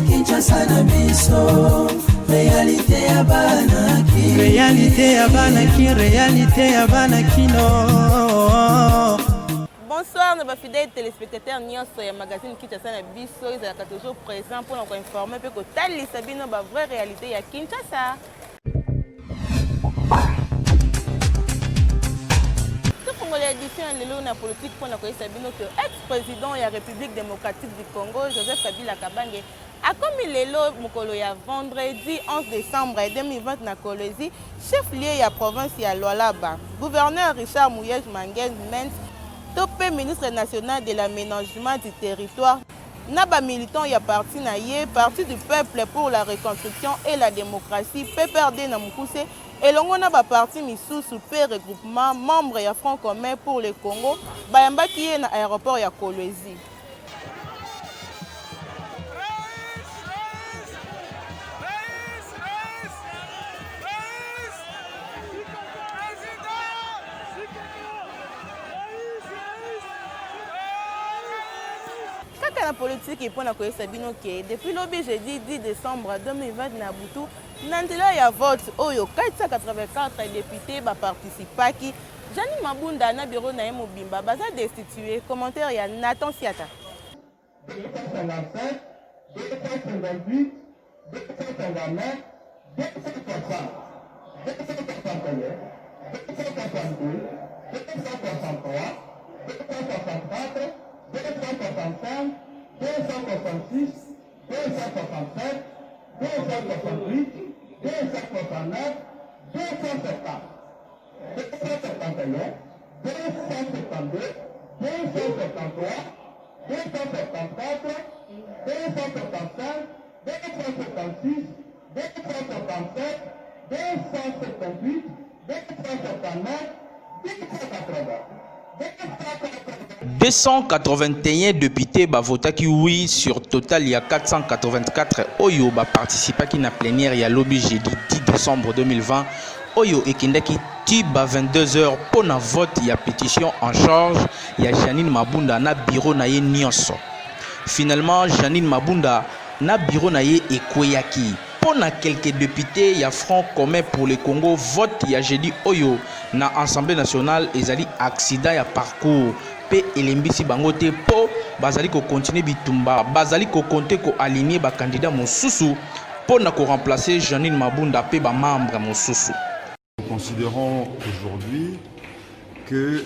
Kinshasa na biso, réalité ya banaki, réalité ya banaki, réalité ya banakino. Bonsoir nos fidèles téléspectateurs nyonso ya magazine Kinshasa na biso, ils sont toujours présents pour nous informer pe ko talisa bino ba vraie réalité ya Kinshasa. L'édition de la politique pour la ex-président de la République démocratique du Congo, Joseph Kabila Kabange, a commis l'élo Mokoloya vendredi 11 décembre 2020 na Kolwezi, chef-lieu de la province de Lualaba. Gouverneur Richard Mouyej Mangen Mens, topé ministre national de l'aménagement du territoire, Naba militant ya parti na ye, parti du peuple pour la reconstruction et la démocratie, PPRD na Mukuse, et l'on a parti misusu pe regroupement membre ya Front commun pour le Congo, bayamba qui est na aéroport ya Kolwezi. La politique est pour la Sabino qui depuis l'objet jeudi 10 décembre 2020 na Butu nandela ya vote oyo 484 députés ba participa qui Jani Mabunda na bureau na Mobimba baza destitué. Commentaire ya Nathan Siata. 257 258 259 260 261 262 263 264 265 266, 267, 268, 269, 270, 271, 272, 273, 274, 275, 276, 277, 278, 279, 280. 281 députés bavotaki oui sur total il y a 484 oyo ba participa qui na plénière ya lobby jeudi 10 décembre 2020 oyo ekendaki tiba 22h pour na vote ya pétition en charge ya Janine Mabunda na bureau na ye nyonso. Finalement Janine Mabunda na bureau na ye ekweyaki pour na quelques députés ya Front commun pour le Congo vote ya jeudi oyo na Assemblée nationale ezali accident ya parcours pe elembisi bangote po bazali ko continuer bitumba bazali ko compter ko aligner ba candidat mosusu pour na ko remplacer Janine Mabunda pe ba membre mosusu. Nous considérons aujourd'hui que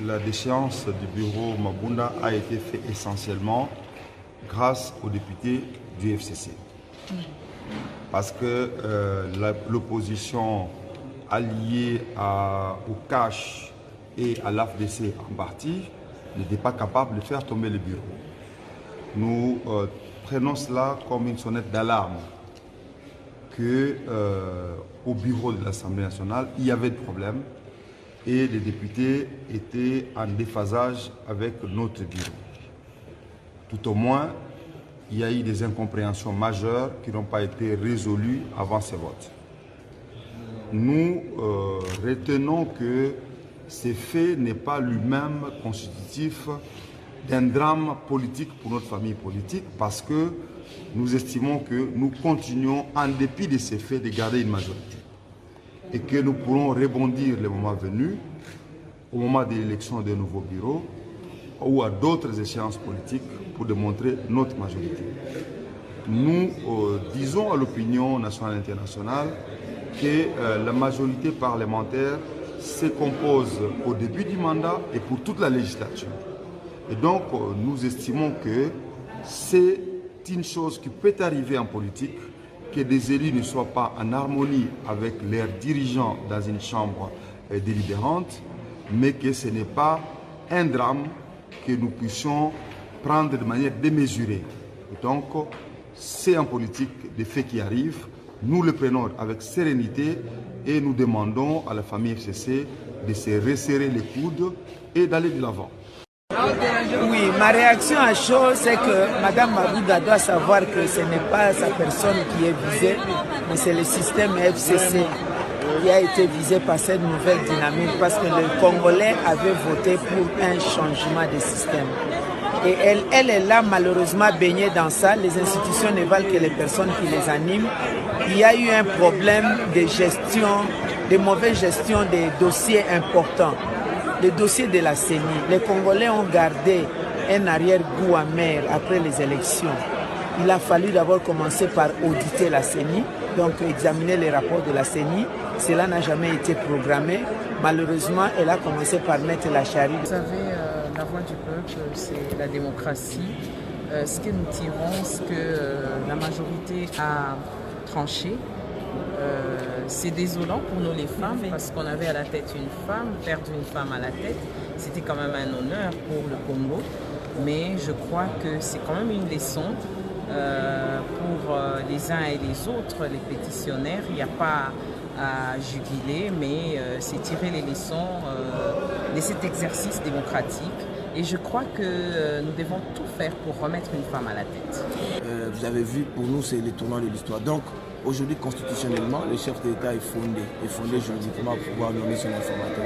la déchéance du bureau Mabunda a été faite essentiellement grâce aux députés du FCC. Parce que l'opposition alliée au CACH et à l'AFDC en partie n'était pas capable de faire tomber le bureau. Nous prenons cela comme une sonnette d'alarme que au bureau de l'Assemblée nationale, il y avait des problèmes et les députés étaient en déphasage avec notre bureau. Tout au moins, il y a eu des incompréhensions majeures qui n'ont pas été résolues avant ces votes. Nous retenons que ce fait n'est pas lui-même constitutif d'un drame politique pour notre famille politique parce que nous estimons que nous continuons, en dépit de ces faits, de garder une majorité et que nous pourrons rebondir le moment venu, au moment de l'élection de nouveaux bureaux ou à d'autres échéances politiques pour démontrer notre majorité. Nous disons à l'opinion nationale et internationale que la majorité parlementaire se compose au début du mandat et pour toute la législature. Et donc, nous estimons que c'est une chose qui peut arriver en politique, que des élus ne soient pas en harmonie avec leurs dirigeants dans une chambre délibérante, mais que ce n'est pas un drame que nous puissions prendre de manière démesurée. Et donc, c'est en politique des faits qui arrivent. Nous le prenons avec sérénité et nous demandons à la famille FCC de se resserrer les coudes et d'aller de l'avant. Oui, ma réaction à chaud, c'est que Mme Mabunda doit savoir que ce n'est pas sa personne qui est visée, mais c'est le système FCC. qui a été visée par cette nouvelle dynamique parce que les Congolais avaient voté pour un changement de système. Et elle est là malheureusement baignée dans ça. Les institutions ne valent que les personnes qui les animent. Il y a eu un problème de gestion, de mauvaise gestion des dossiers importants. Les dossiers de la CENI. Les Congolais ont gardé un arrière-goût amer après les élections. Il a fallu d'abord commencer par auditer la CENI, donc examiner les rapports de la CENI. Cela n'a jamais été programmé. Malheureusement, elle a commencé par mettre la charrue. Vous savez, la voix du peuple, c'est la démocratie. Ce que nous tirons, ce que la majorité a tranché, c'est désolant pour nous les femmes parce qu'on avait à la tête une femme, perdre une femme à la tête, c'était quand même un honneur pour le Congo. Mais je crois que c'est quand même une leçon pour les uns et les autres, les pétitionnaires. Il n'y a pas à jubiler, mais c'est tirer les leçons de cet exercice démocratique. Et je crois que nous devons tout faire pour remettre une femme à la tête. Vous avez vu, pour nous, c'est le tournant de l'histoire. Donc, aujourd'hui, constitutionnellement, le chef de l'État est fondé juridiquement pour pouvoir nommer son informateur.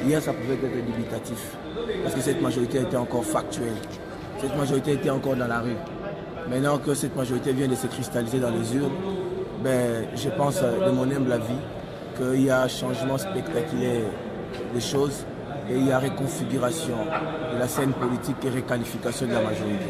Hier, ça pouvait être dubitatif, parce que cette majorité était encore factuelle. Cette majorité était encore dans la rue. Maintenant que cette majorité vient de se cristalliser dans les urnes, ben, je pense, de mon humble avis, qu'il y a un changement spectaculaire des choses et il y a reconfiguration de la scène politique et requalification de la majorité.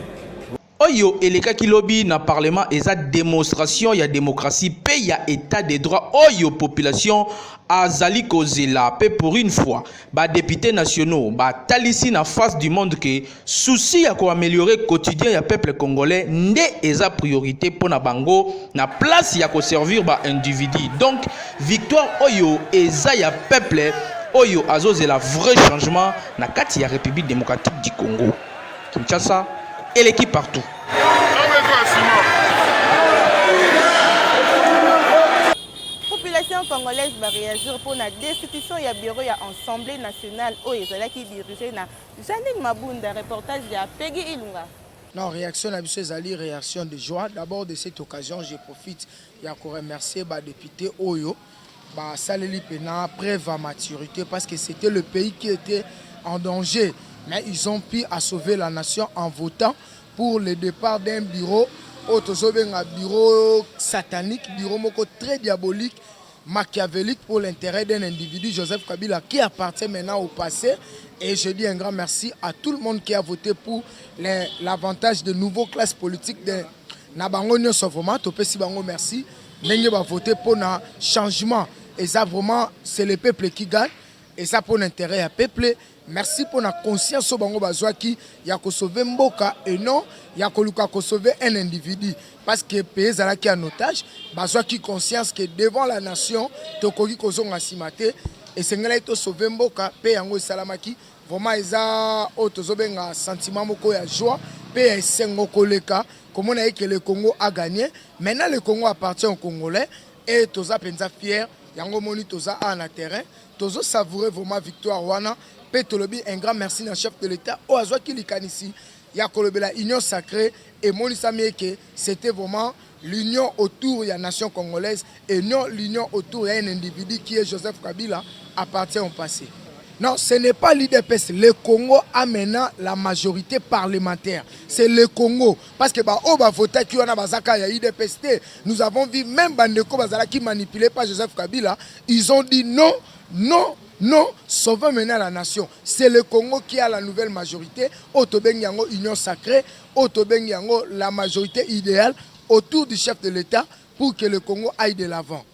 Oyo elekaki lobi na parlement eza démonstration ya démocratie pe ya état de droit oyo population azali kozela pe pour une fois ba députés nationaux ba talisi na face du monde que souci ya ko améliorer quotidien ya peuple congolais nde eza priorité pona bango na place ya ko servir ba individu. Donc victoire oyo eza ya peuple oyo azozela vrai changement na kati ya République démocratique du Congo. Kinshasa et l'équipe partout. Population congolaise va réagir pour la destitution et bureau et Assemblée nationale où ils qui dirigé na Janine Mabunda, reportage de Peggy Ilunga. Non, réaction à Zali, réaction de joie. D'abord de cette occasion, je profite pour remercier le député Oyo, Saleli Pena, preuve à maturité parce que c'était le pays qui était en danger. Mais ils ont pu à sauver la nation en votant pour le départ d'un bureau, un bureau satanique, bureau très diabolique, machiavélique pour l'intérêt d'un individu, Joseph Kabila, qui appartient maintenant au passé. Et je dis un grand merci à tout le monde qui a voté pour l'avantage de nouveaux classes politiques de Nabango Nyosovoma. Topesi Bango merci. N'ayez pas voté pour un changement. Et ça vraiment, c'est le peuple qui gagne. Et ça pour l'intérêt à peuple. Merci pour la conscience au Bango Bazouaki. Il y a sauver Mboka et non, il y a sauver un individu. Parce que le pays est en otage. Bazouaki conscience que devant la nation, Tokogi Kozong a simate. Et c'est là que sauver Mboka, pays Yango Salamaki. Vraiment, ils ont un sentiment de joie. Pays Sengo Koleka. Comme on a dit que le Congo a gagné. Maintenant, le Congo appartient aux Congolais. Et Toza Penza fier. Yango Moni Toza a un terrain. Tozo savourer vraiment victoire wana. Petolobi un grand merci au chef de l'État. Au Azwa qui likanisi. Ya kolobe la union sacrée et Moni Samieke, c'était vraiment l'union autour de la nation congolaise et non l'union autour d'un individu qui est Joseph Kabila appartient au passé. Non, ce n'est pas l'IDPS. Le Congo a maintenant la majorité parlementaire. C'est le Congo. Parce que voter qui a bazaka ya IDPS. Nous avons vu même Bandeko Bazala qui manipulé par Joseph Kabila. Ils ont dit non, non, non, sauvons maintenant la nation. C'est le Congo qui a la nouvelle majorité. Otobeng Yango, Union sacrée. Otobeng Yango, la majorité idéale autour du chef de l'État pour que le Congo aille de l'avant.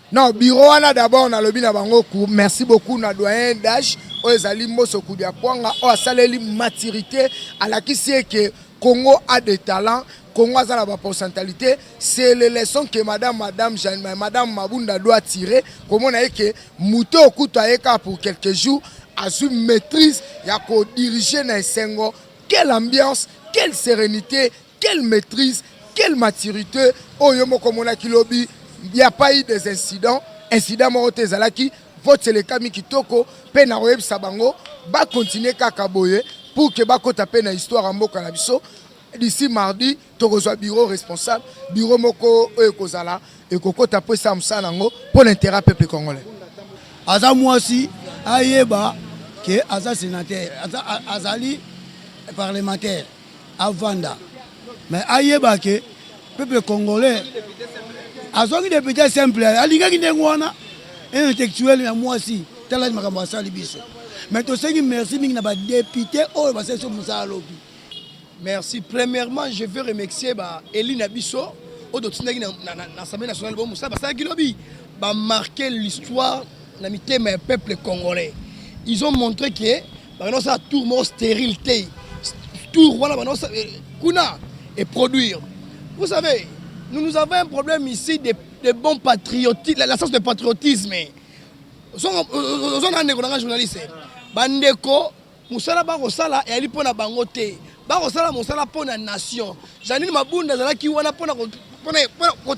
Non, bureau wana d'abord na lobi na bango ku. Merci beaucoup na doyen d'âge. Oyezali moso kudia kwanga o asaleli maturité à la qui sait que Congo a des talents. Congo a la pourcentualité. C'est les leçons que madame Mabunda doit tirer. Comme on a dit que Mouto Okutaeka pour quelques jours a su maîtrise ya ko diriger na Sengo. Quelle ambiance, quelle sérénité, quelle maîtrise, quelle maturité. Oyomo comme on a kilobi. Il n'y a pas eu des incidents. Incidents Morote Zalaki, vote le Kami Kitoko, Pena Web Sabango, va continuer Kakaboye pour que Bako tape na histoire en Mboka Nabiso. D'ici mardi, Togozo bureau responsable, bureau Moko Ekozala, et Koko tape Samsanango pour l'intérêt peuple congolais. aza mwasi ayeba que aza sénateur azali parlementaire avanda mais ayeba que peuple congolais azongi député simple alingaki ndenge wana intellectuel ya mwasi tala makambo asali biso mais tosengi merci mingi na badéputé oyo basali so mosala lobi. Merci. Premièrement, je veux remercier Eline Abisso, l'Assemblée nationale, qui a marqué l'histoire du peuple congolais. Ils ont montré que ça tout le monde stérilité, tout et produire. Vous savez, nous avons un problème ici de bon patriotisme, la sens de patriotisme. Nous sommes des journalistes. Bandeko, Moussala Barosala et Ali Pona Bangote. Barosala Moussala Pona Nation. Janine Mabunda Zalaki Wana Pona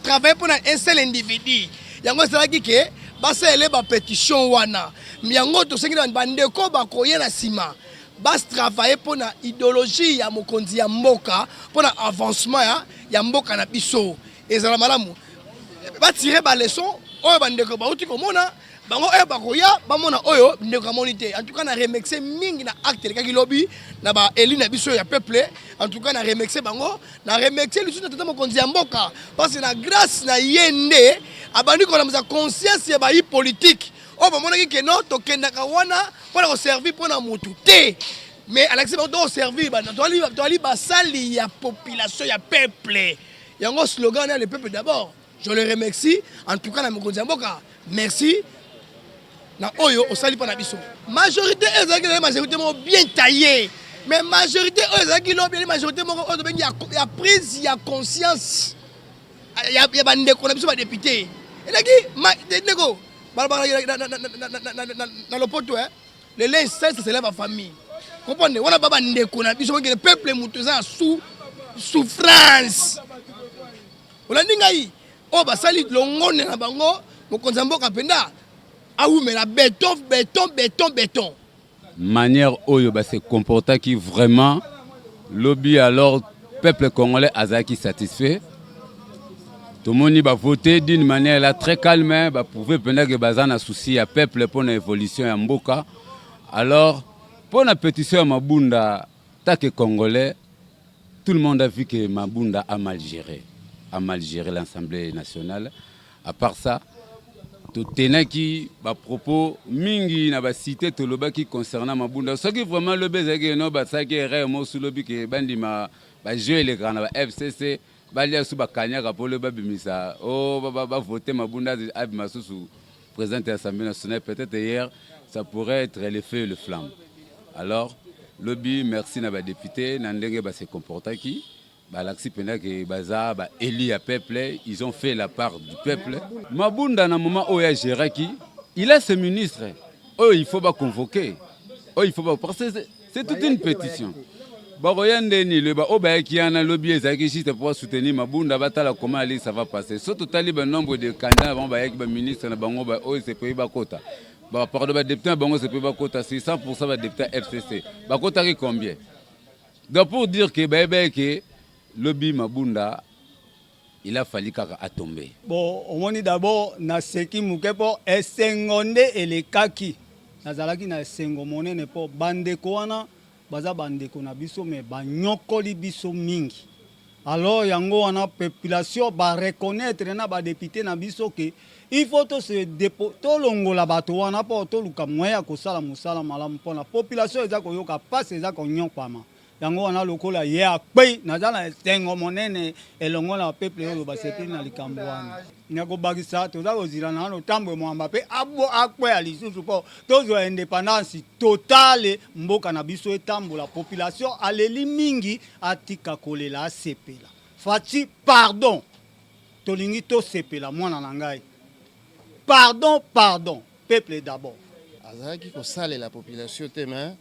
travailler pour un seul individu. Yango Zalaki ke, basa ele ba pétition wana. Miango to sengi bandeko ba koye na sima. Bas travailler pour une idéologie ya mokonzi ya mboka, pour un avancement ya mboka na biso. Et zala malamu. Ba tirer ba leçon, oyo bandeko ba uti komona. Bango bakoya bamona oyo ndeko monité en tout cas na remixer mingi na acte lekaki lobby na ba Eline biso ya peuple en tout cas na remixer bango na remixer lusu na tata mokonzi ya mboka parce que na grâce na yende abandi ko na muza conscience ya ba politique o bamona ki ke no to kenda ka wana pour ko servir pour na mutu te mais Alexis ba do servir ba to ali ba sali ya population ya peuple yango slogan le peuple d'abord je le remercie en tout cas na mokonzi ya mboka merci. Na oyo osali pa na biso majorité ezaki na majorité mo bien taillé mais majorité ezaki lo bien majorité mo o bengi ya prise ya conscience ya bandeko na biso ba député elaki ndeko balabala na lopoto le linge sale ça s'élève à famille comprenez wana baba ndeko na biso que le peuple mutuza sous souffrance olandi ngai o basali longone na bango mokonza mboka penda. Ah oui, mais la béton. Manière oyo se comporta qui vraiment lobby alors peuple congolais azaki satisfait. Tout le monde va voter d'une manière là très calme, pouvait penser que bazana souci à peuple pour l'évolution ya mboka. Alors pour la pétition à Mabunda take congolais, tout le monde a vu que Mabunda a mal géré l'Assemblée nationale. À part ça, tout tenaki ba propos mingi na ba cité to loba qui concernant Mabunda ce qui vraiment le bezaki no ba saki réellement sous lobi que bandi ba jeu les grands ba FCC ba lia sous ba kanyaka pour le ba bimisa ba voter Mabunda abima sous président de l'Assemblée nationale peut-être hier ça pourrait être le feu et le flamme. Alors lobby merci na ba député na ndenge ba se comporta qui Balaxi Penake Baza, Eli à peuple, ils ont fait la part du peuple. Mabunda, dans un moment où il y a Géraki, il a ses ministres. Oh, il faut pas convoquer. Oh, il faut pas. Parce que c'est toute une pétition. Baroyandeni, le Baoba qui a un lobby exécutif pour soutenir Mabunda, Batala, comment aller, ça va passer. Surtout, le nombre de candidats avant Bayak, ministre, Bango, oh, c'est pays Bakota. Pardon, député, Bango, c'est pays Bakota, c'est 100% de député FCC. Bakota, combien? Donc, pour dire que, lobby Mabunda, il a fallu qu'à tomber. Bon, on dit d'abord, na seki mukepo esengonde elekaki. Nazalaki na sengomone ne po bandeko wana, baza bandeko na biso me banyokoli biso mingi. Alors yango wana population ba reconnaître na ba député na biso que il faut to se dépo to longola bato wana po to luka moya ko sala musala malamu pona population eza ko yoka passe eza ko nyokama. Yango wana lokola ye akpe nazala sengo monene elongola peuple oyo basepi na likambo wana nyako bakisa toza kozila na no tambo mwamba pe abo akpe ali susu po tozo indépendance totale mboka na biso etambola population aleli mingi atika kolela sepela fati pardon tolingi to sepela mwana na ngai pardon peuple d'abord azaki ko sale la population tema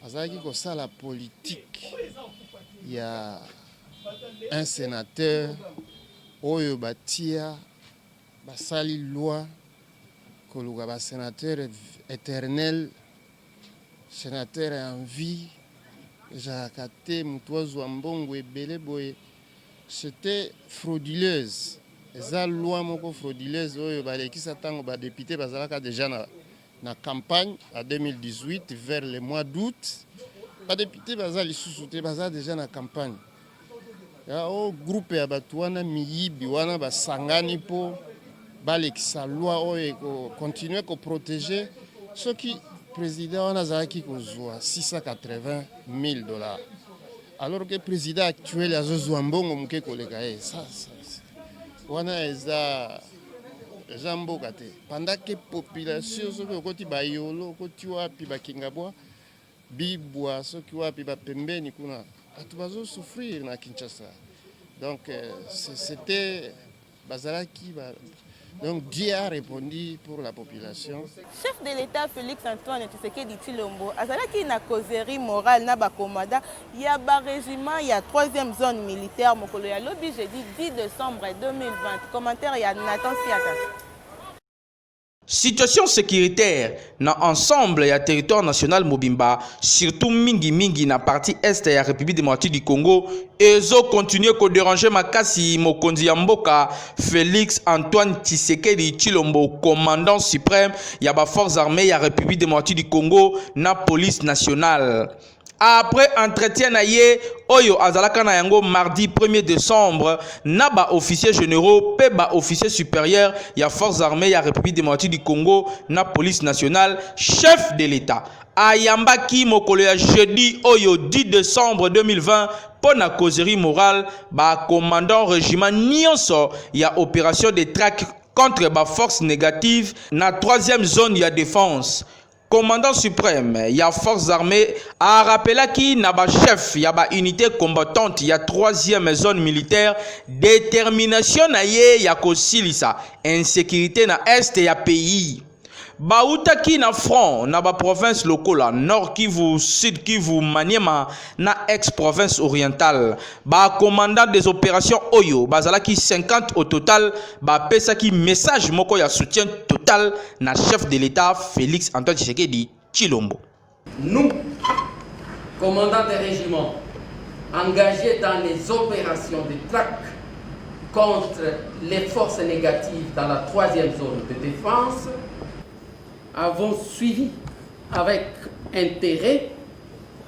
azaki ko sala politique. Il y a un sénateur oyo batia basali loi koluka ba sénateur éternel sénateur en vie jakate mutwazo mbongo ebele boye c'était frauduleuse eza loi moko frauduleuse oyo balekisa tango ba député bazalaka déjà la campagne en 2018 vers le mois d'août. Les députés sont déjà dans la campagne. Il y a un groupe de Batouana Miyibi, Wana Basangani pour la loi et continuer à protéger ceux qui président Nazaraki Kozwa 680 000 $. Alors que le président actuel a besoin de bongo kolega ça wana eza jambo kate pendant que population so ko ti bayolo ko ti wapi bakingabwa bibwa so ki wapi ba pembeni kuna atubazo souffrir na Kinshasa. Donc c'était Bazalaki donc Dieu a répondu pour la population. Chef de l'État Félix Antoine Tshisekedi Tshilombo, azalaki na causerie morale na bakomanda ya ba régiment ya 3e zone militaire mokolo ya lobi jeudi 10 décembre 2020. Commentaire ya Nathan Siata. Situation sécuritaire na ensemble ya territoire national Mobimba, surtout mingi na partie est ya République démocratique du Congo, ezo continuer ko déranger makasi mokonzi ya mboka Félix Antoine Tshisekedi Tshilombo, commandant suprême ya ba forces armées ya République démocratique du Congo na police nationale. Après entretien na ye oyo azalaka na yango mardi 1er décembre na ba officiers généraux pe ba officiers supérieurs ya forces armées ya République démocratique du Congo na police nationale, chef de l'État ayambaki mokolo ya jeudi oyo 10 décembre 2020 pour na causerie morale ba commandant régiment nyonso ya opération de traque contre ba force négative na 3e zone ya défense. Commandant suprême ya forces armées a rappelé qui na ba chef ya ba unité combattante ya 3e zone militaire détermination na ye ya kosilisa insécurité na est ya pays. Bautaki na front na ba province lokola Nord Kivu, Sud Kivu, Maniema na ex-province orientale. Ba commandant des opérations Oyo, bazalaki 50 au total, ba pesaki message moko ya soutien total na chef de l'État Félix Antoine Tshisekedi Tshilombo. Nous, commandants des régiments, engagés dans les opérations de traque contre les forces négatives dans la 3e zone de défense, avons suivi avec intérêt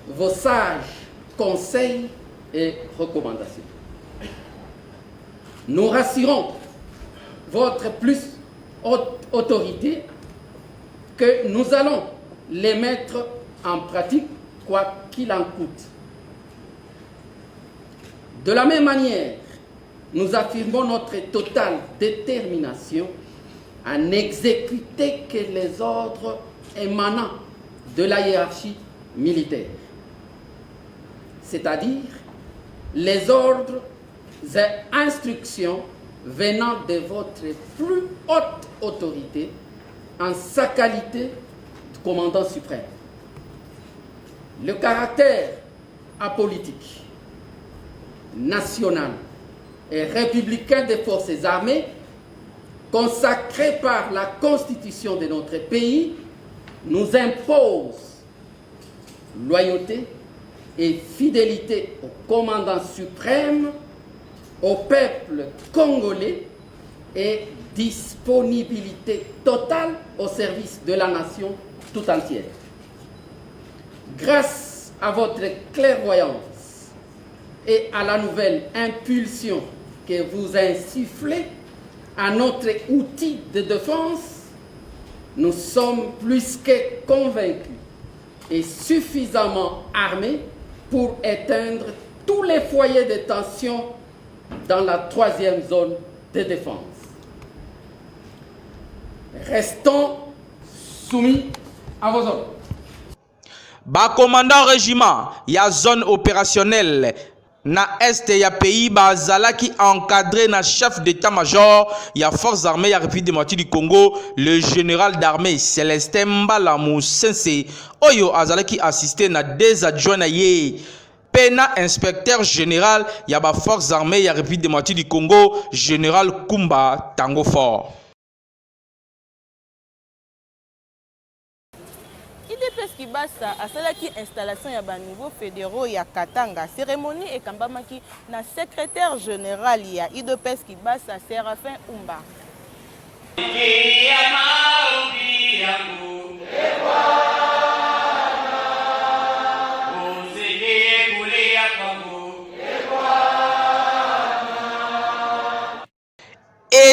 vos sages conseils et recommandations. Nous rassurons votre plus haute autorité que nous allons les mettre en pratique quoi qu'il en coûte. De la même manière, nous affirmons notre totale détermination à n'exécuter que les ordres émanant de la hiérarchie militaire, c'est-à-dire les ordres et instructions venant de votre plus haute autorité en sa qualité de commandant suprême. Le caractère apolitique, national et républicain des forces armées consacré par la Constitution de notre pays, nous impose loyauté et fidélité au commandant suprême, au peuple congolais et disponibilité totale au service de la nation tout entière. Grâce à votre clairvoyance et à la nouvelle impulsion que vous insufflez à notre outil de défense, nous sommes plus que convaincus et suffisamment armés pour éteindre tous les foyers de tension dans la 3e zone de défense. Restons soumis à vos ordres. Ba commandant régiment ya zone opérationnelle na est ya pays bazalaki encadré na chef d'état-major ya forces armées ya République démocratique du Congo, le général d'armée Célestin Mbala Musense oyo azalaki assisté na des adjoints na ye pena inspecteur général ya ba forces armées ya République démocratique du Congo, général Kumba Tango Fort. IDPS Kibasa asalaki installation ya baniveau fédéraux ya Katanga. Cérémonie ekambamaki na secrétaire général ya IDPS Kibasa Séraphin Umba.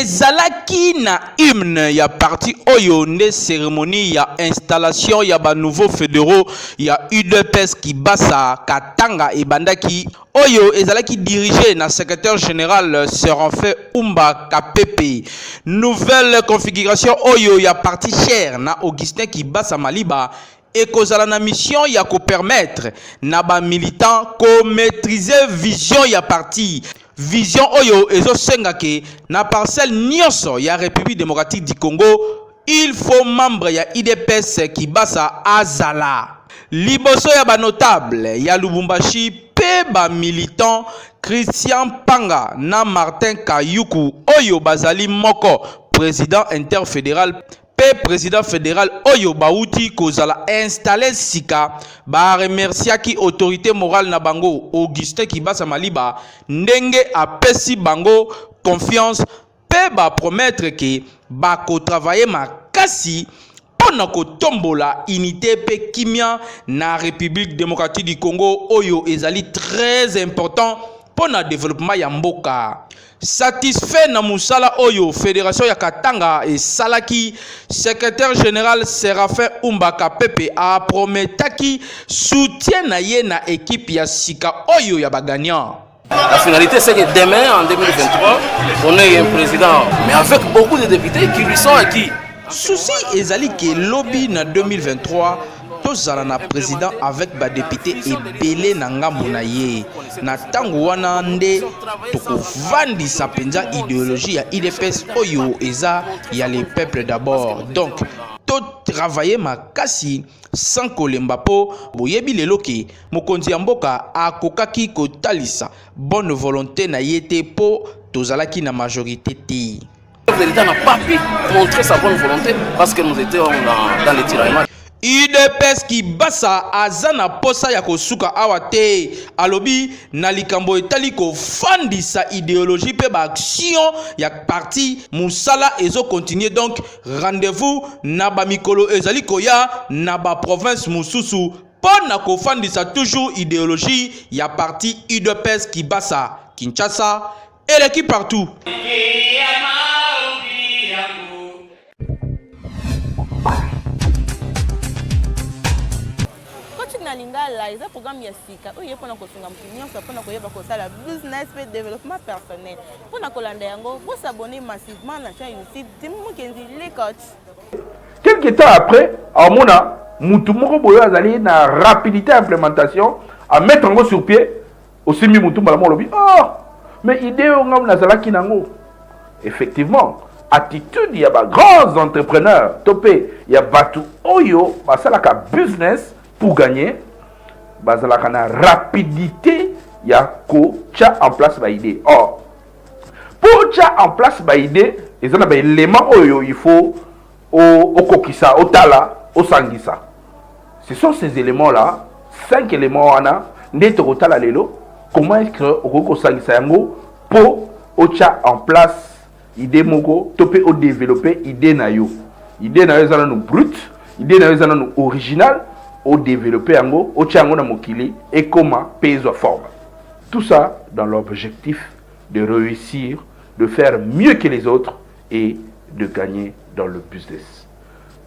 ezalaki na hymne ya parti oyo nde cérémonie ya installation ya ba nouveaux fédéraux ya UDPS Kibasa Katanga ebandaki oyo ezalaki dirigé na secrétaire général Seranfait Umba Kapepe. Nouvelle configuration oyo ya parti cher na Augustin Kibasa Maliba et kozala na mission ya ko permettre na ba militant ko maîtriser vision ya parti. Vision oyo ezo sengake na parcelle nyonso ya République démocratique du Congo, il faut membre ya IDPS Kibasa azala. Liboso ya ba notable ya Lubumbashi pe ba militant Christian Panga na Martin Kayuku oyo bazali moko président interfédéral pe président fédéral oyo bauti kozala installé sika ba remerciaki autorité morale na bango Augustin Kibasa Maliba ndenge apesi bango confiance pe ba promettre que ba ko travailler makasi pona ko tombola unité pe kimia na République démocratique du Congo oyo ezali très important pour le développement ya mboka. Satisfait na musala oyo fédération ya Katanga et Salaki, secrétaire général Séraphin Umbaka Pepe a prometaki soutien na ye na équipe ya Sika oyo ya bagagnan. La finalité c'est que demain en 2023 on ait un président mais avec beaucoup de députés qui lui sont acquis. Souci ezali ke lobby na 2023 tozala na président avec ba député ebele na ngambo na ye na tango wana nde tokovandisa penza idéologie ya IDPS oyo eza ya les peuples d'abord. Donc to travailler makasi sans kolemba po boyebi lelo ke mokonzi ya mboka akokaki kotalisa bonne volonté na yete po tozalaki na majorité te. L'État n'a pas pu montrer sa bonne volonté parce que nous étions dans les tiraillements. IDPS Kibasa azana posa ya kosuka awate alobi na likambo etali ko fandisa idéologie pe ba action ya parti musala ezo continuer. Donc rendez-vous na ba mikolo ezali koya na ba province mususu pona ko fandisa toujours idéologie ya parti IDPS Kibasa Kinshasa et l'équipe partout. Lingala, il y a un programme Yassika, où il y a un business et développement personnel. Pour vous s'abonner massivement à la chaîne YouTube, les coachs. Quelques temps après, à Mona, Moutoumoro Boyo Azali na rapidité d'implémentation, à mettre en gros sur pied, aussi mis Moutoumala Molobi. Oh, mais idée on a Nazala Kinango. Effectivement, attitude, il y a des grands entrepreneurs, topé, il y a Batu Oyo, Basalaka business pour gagner. Bazalaka na rapidité ya ko tcha en place ba idée. Or pour tcha en place ba idée, ils ont des éléments oyo il faut au kokisa, au tala, au sangisa. Ce sont ces éléments là, 5 éléments wana ndeto ko tala lelo, comment est-ce que au sangisa yango pour au tcha en place idée moko topé au développer idée na yo. Idée na yo zana no brut, idée na yo zana no original. Au développer ango, au tchango na mokili et comment payer forme. Tout ça dans l'objectif de réussir, de faire mieux que les autres et de gagner dans le business.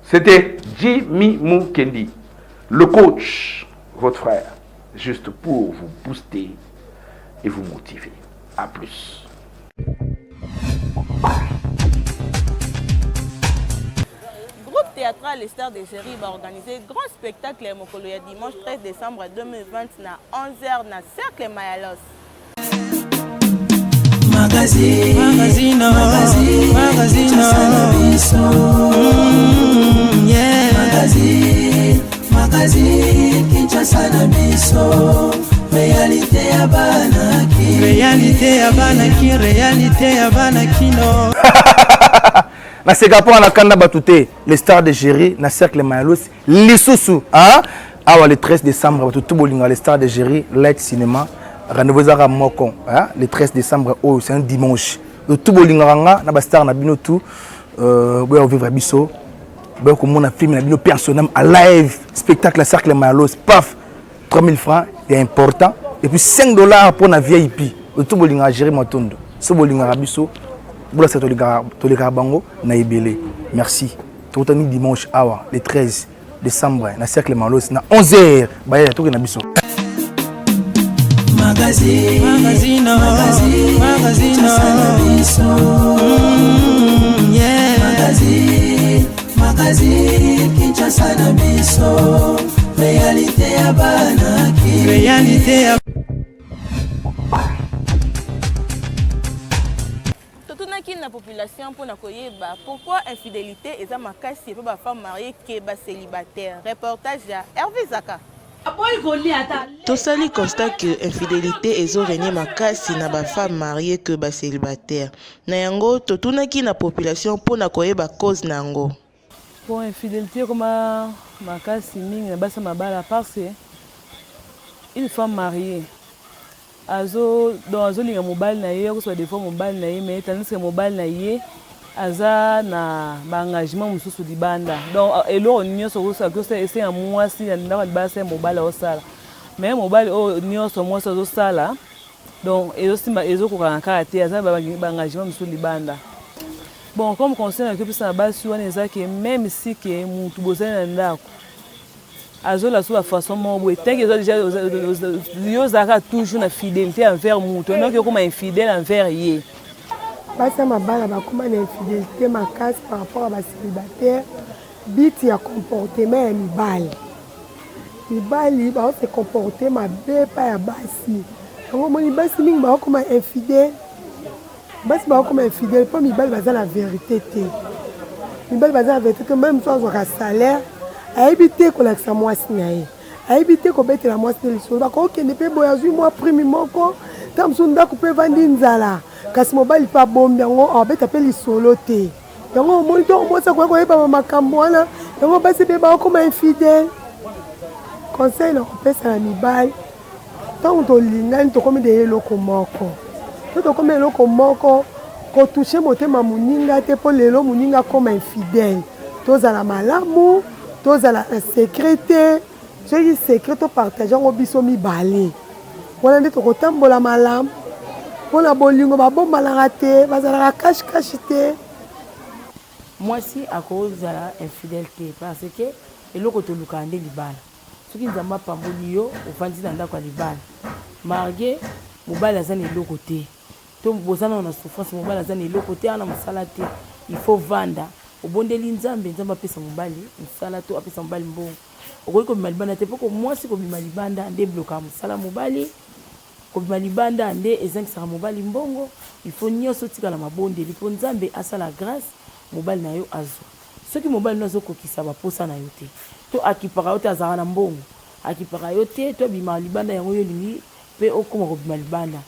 C'était Jimmy Mukendi, le coach, votre frère, juste pour vous booster et vous motiver. À plus. Théâtral Les Stars de Géry va organiser grand spectacle Mokolo ya dimanche 13 décembre 2020 na 11h na Cercle Mayalos. Magazine Kinshasa na biso. Réalité ya banaki. Réalité ya banaki. Réalité ya banakino. Na Singapore na kanda batute les stars de Géry na cercle Mayalos lisusu hein awa le 13 décembre batutu bolinga les stars de Géry light cinéma rendez-vous za moko hein le 13 décembre oh c'est un dimanche tout bolinga nga na ba star na bino tout boya vivre biso boya ko mona film na bino personnel à live spectacle cercle Mayalos paf 3000 francs c'est important et puis $5 pour na VIP tout bolinga Géry Matondo so bolinga biso bola sa toleka bango na ebele. Merci. Totani dimanche awa le 13 décembre na cercle Malos na 11h baya toke na biso. Magazine Kinshasa na biso réalité ya bana ki réalité ya totunaki na population pour na koyeba pourquoi infidélité eza makasi pe ba femme mariée ke ba célibataire. Reportage ya Hervé Zaka. Tosali constat que infidélité ezorenie makasi na ba femme mariée que ba célibataire. Na yango totunaki na population pour na koyeba cause nango. Pour infidélité comme makasi mingi na basa mabala parce que une femme mariée azo linga mobile na ye ko soit des fois mobile na ye mais tandis que mobile na ye aza na ba engagement mususu libanda donc elo nyonso ko sa que c'est un mois si na ba c'est mobile au sala mais mobile o nyonso mois so sala donc ezo ko kanaka te aza ba engagement mususu libanda. Bon, comme conseil que ça base sur que même si que mutu bozana ndako azola sur la façon mo tant que déjà yo zaka toujours na fidélité envers mutu non que comme infidèle envers yé. Basa mabala ba comme na infidélité makasi par rapport à ba célibataire biti ya comportement ya mibali ba se comporter mabe pa ya basi. Ngo moni basi mingi ba comme infidèle. Basi ba comme infidèle pas mibali baza la vérité te. Mibali baza la vérité que même soit un salaire a évité ko la sa mwasi na ye. A évité ko betela mwasi de lisolo ba ko kende pe boya zui mwa prime moko tam sunda ko pe vandi nzala. Kasi mobali pa bombe ngo a beta pe lisolo te. Yango moni to mo sa ko yeba makambo wana yango basi be ba comme infidèle. Conseil na ko pesa na mibali. Tant to lingani to comme de eloko moko. Tout comme eloko moko ko toucher motema muninga te po lelo muninga comme infidèle tozala malamu tozala secrétaire ceux secret to partager ngo biso mibale wana nde to kotambola malamu pona bolingo babombalanga te bazala cache te. Moi si à cause de la infidélité parce que eloko to lukande libala soki nzamba pamboli yo ofandi na ndako libala marié mobali azana eloko te. To bozana na souffrance mobali azana eloko te ana musala te il faut vanda obondeli nzambe pesa mobali musala to apesa mobali mbongo okoki kobima libanda te poko mwasi kobima libanda nde bloka musala mobali kobima libanda nde ezingisaka mobali mbongo il faut nyonso tikala mabondeli mpo nzambe asala grâce mobali na yo azwa soki mobali no azokokisa baposa na yo te to akipaka yo te azala na mbongo akipaka yo te to bima libanda yango yo lingi pe okoma kobima libanda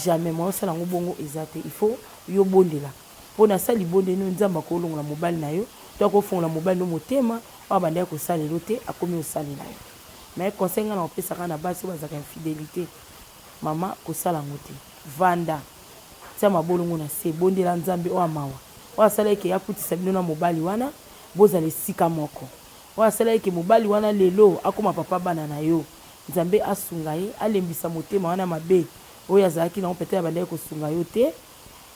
jamais moi ça lango bongo ezate il faut yo bondela pona sali bonde no nzamba ko longola mobile na yo to ko fongola mobile no motema ba banda ko salelo te akomi osali na yo mais conseil ngana opesa kana basi bazaka infidélité mama ko sala ngote vanda ça mabolongo na se bondela nzambe o amawa wa sala ke yakutisa bino na mobile wana bozale sika moko wa sala ke mobile wana lelo akoma papa bana na yo nzambe asunga ye alembisa motema wana mabe oya zaki na peut-être bande ko sunga yo te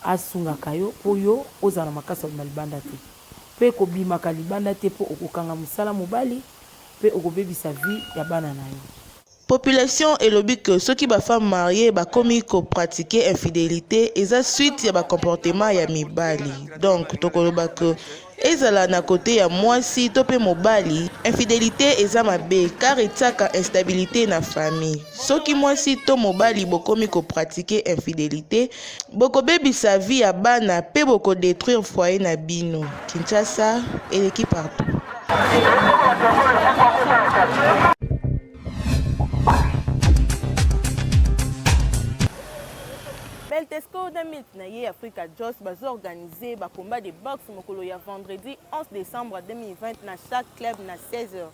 asunga kayo oyo ozana makasa ya libanda te pe ko bima ka libanda te po okokanga musala mobali pe okobebisa vie ya bana na yo. Population elobi que ceux qui ba femme mariée ba komi ko pratiquer infidélité eza suite ya ba comportement ya mibali donc tokoloba que ezala na côté ya mwasi to pe mobali infidélité eza mabe car etiaka instabilité na famille soki mwasi to mobali bokomi ko pratiquer infidélité boko bebisa vie ya bana pe boko détruire foyer na bino. Kinshasa eleki partout. Beltesco 2000 na ye Africa Jos bazo organiser ba combat de boxe mokolo ya vendredi 11 décembre 2020 na chaque club na 16h.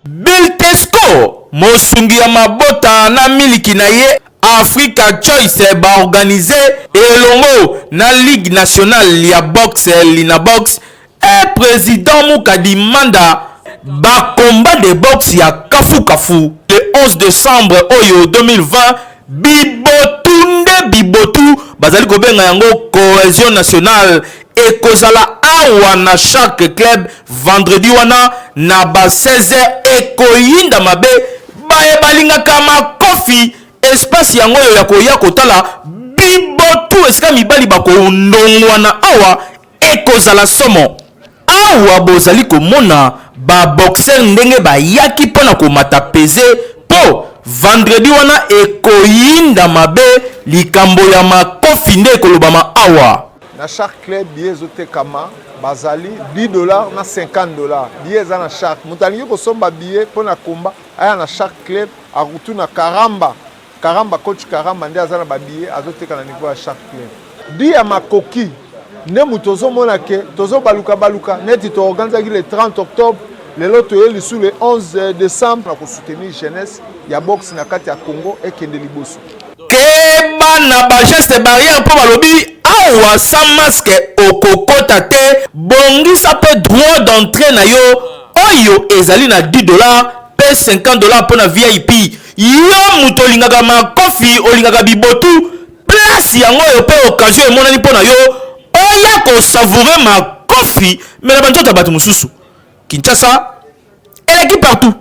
Beltesco mosungi ya mabota na miliki na ye Africa Choice ba organiser elongo na Ligue nationale ya boxe Lina Box et président Mukadi Manda ba combat de boxe ya Kafu Kafu le 11 décembre oyo 2020 Bibotunde mpe bibotu bazali kobenga yango cohésion nationale ekozala awa na chaque club vendredi wana na ba 16h ekoyinda mabe baye balingaka makofi espace yango oyo ya koya kotala bibotu esika mibali bakondongwana awa ekozala somo awa bozali komona ba boxer ndenge bayaki mpona komata peze po vendredi wana ekoyinda mabe likambo ya makofi nde ekolobama awa na chaque club billet ezotekama bazali $10 na $50 billet eza na chaque moto alingi kosomba billet mpona komba aya na chaque club akutu na karamba coach karamba nde aza na babillet azoteka na niveau ya chaque club di ya makoki nde moto ozomona ke tozobaluka neti toorganizaki le 30 octobre lelo toyeli sous le 11 décembre na kosoutenir jeunesse ya boxe na kati ya Congo ekende liboso keba na bageste barrière mpo balobi awa sa masque okokota te bongisa mpe droit d'entrée na yo oyo ezali na $10 mpe $50 mpo na VIP yo moto olingaka makofi olingaka bibotu place yango oyo mpe occasion emonani mpo na yo oya kosavoure makofi me na banzoto ya bato mosusu Kinshasa eleki partout.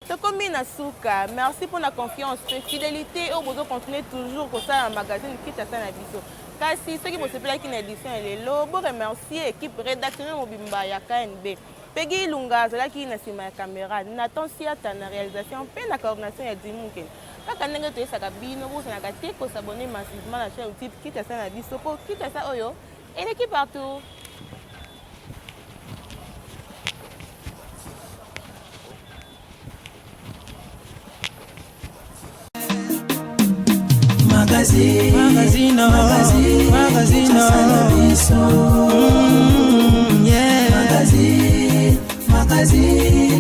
Tokomi na suka, merci pour la confiance et fidélité au besoin continuer toujours pour ça un magazine qui t'a na biso. Kasi ceux qui vont se plaindre qui na édition les lobo remercier équipe rédactionnelle mobimba ya KNB. Peggy Lunga zala qui na sima ya caméra, Nathan Siata na réalisation pe na coordination ya Dimunken. Kaka ndenge to esaka bino bo na kate ko s'abonner massivement à la chaîne YouTube qui t'a na biso ko qui t'a ça oyo et l'équipe partout. Magazine,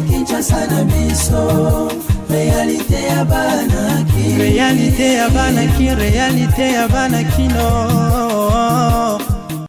Kinshasa na biso. Réalité ya bana ki, réalité ya bana kino.